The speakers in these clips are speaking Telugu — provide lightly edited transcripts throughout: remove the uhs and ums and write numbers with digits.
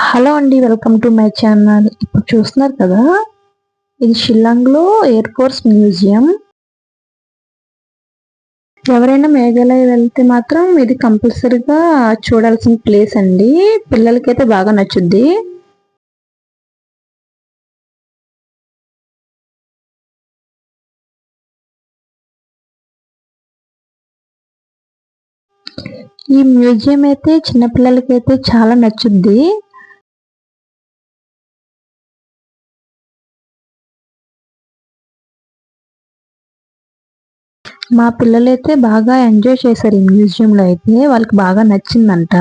హలో అండి, వెల్కమ్ టు మై ఛానల్. ఇప్పుడు చూస్తున్నారు కదా, ఇది షిల్లాంగ్లో ఎయిర్ ఫోర్స్ మ్యూజియం. ఎవరైనా మేఘాలయ వెళ్తే మాత్రం ఇది కంపల్సరీగా చూడాల్సిన ప్లేస్ అండి. పిల్లలకైతే బాగా నచ్చుద్ది. ఈ మ్యూజియం అయితే చిన్నపిల్లలకైతే చాలా నచ్చుద్ది. మా పిల్లలైతే బాగా ఎంజాయ్ చేశారు ఈ మ్యూజియంలో. అయితే వాళ్ళకి బాగా నచ్చిందంట.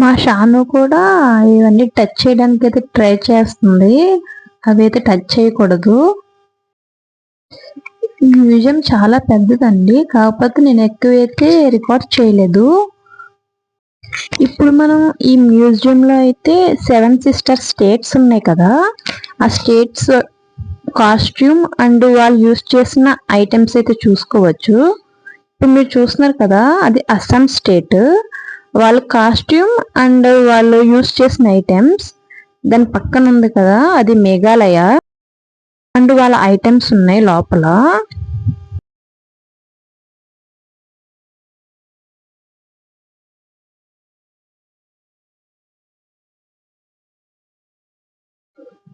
మా షాను కూడా ఇవన్నీ టచ్ చేయడానికి అయితే ట్రై చేస్తుంది. అవి అయితే టచ్ చేయకూడదు. మ్యూజియం చాలా పెద్దదండి, కాకపోతే నేను ఎక్కువైతే రికార్డ్ చేయలేదు. ఇప్పుడు మనం ఈ మ్యూజియంలో అయితే 7 సిస్టర్ స్టేట్స్ ఉన్నాయి కదా, ఆ స్టేట్స్ కాస్ట్యూమ్ అండ్ వాళ్ళు యూస్ చేసిన ఐటమ్స్ అయితే చూసుకోవచ్చు. ఇప్పుడు మీరు చూస్తున్నారు కదా, అది అస్సాం స్టేట్. వాళ్ళ కాస్ట్యూమ్ అండ్ వాళ్ళు యూస్ చేసిన ఐటమ్స్. దాని పక్కన ఉంది కదా, అది మేఘాలయ. అండ్ వాళ్ళ ఐటమ్స్ ఉన్నాయి లోపల.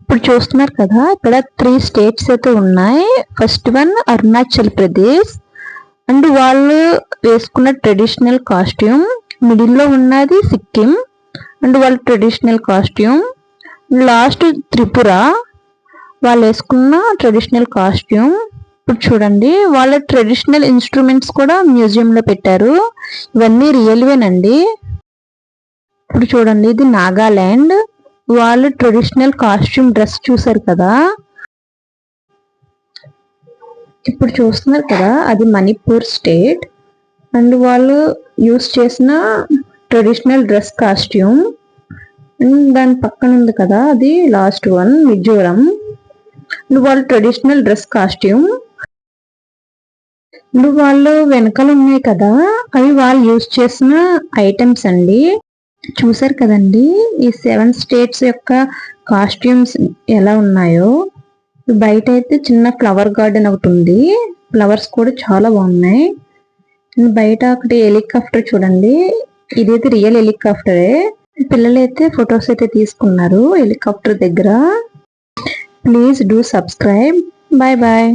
ఇప్పుడు చూస్తున్నారు కదా, ఇక్కడ 3 స్టేట్స్ అయితే ఉన్నాయి. First one Arunachal Pradesh. And వాళ్ళు వేసుకున్న ట్రెడిషనల్ కాస్ట్యూమ్. మిడిల్లో ఉన్నది సిక్కిం అండ్ వాళ్ళ ట్రెడిషనల్ కాస్ట్యూమ్. లాస్ట్ త్రిపుర, వాళ్ళు వేసుకున్న ట్రెడిషనల్ కాస్ట్యూమ్. ఇప్పుడు చూడండి, వాళ్ళ ట్రెడిషనల్ ఇన్స్ట్రుమెంట్స్ కూడా మ్యూజియంలో పెట్టారు. ఇవన్నీ రియల్వేనండి. ఇప్పుడు చూడండి, ఇది నాగాలాండ్. వాళ్ళు ట్రెడిషనల్ కాస్ట్యూమ్ డ్రెస్ చూసారు కదా. ఇప్పుడు చూస్తున్నారు కదా, అది మణిపూర్ స్టేట్. అండ్ వాళ్ళు యూస్ చేసిన ట్రెడిషనల్ డ్రెస్ కాస్ట్యూమ్. దాని పక్కన ఉంది కదా, అది లాస్ట్ వన్ మిజోరం. వాళ్ళు ట్రెడిషనల్ డ్రెస్ కాస్ట్యూమ్. వాళ్ళు వెనకాల ఉన్నాయి కదా, అవి వాళ్ళు యూస్ చేసిన ఐటమ్స్ అండి. చూసారు కదండి, ఈ 7 స్టేట్స్ యొక్క కాస్ట్యూమ్స్ ఎలా ఉన్నాయో. బయట అయితే చిన్న ఫ్లవర్ గార్డెన్ ఒకటి ఉంది. ఫ్లవర్స్ కూడా చాలా బాగున్నాయి. బయట ఒకటి హెలికాప్టర్ చూడండి, ఇదైతే రియల్ హెలికాప్టరే. పిల్లలు అయితే ఫొటోస్ అయితే తీసుకున్నారు హెలికాప్టర్ దగ్గర. Please do subscribe. Bye bye.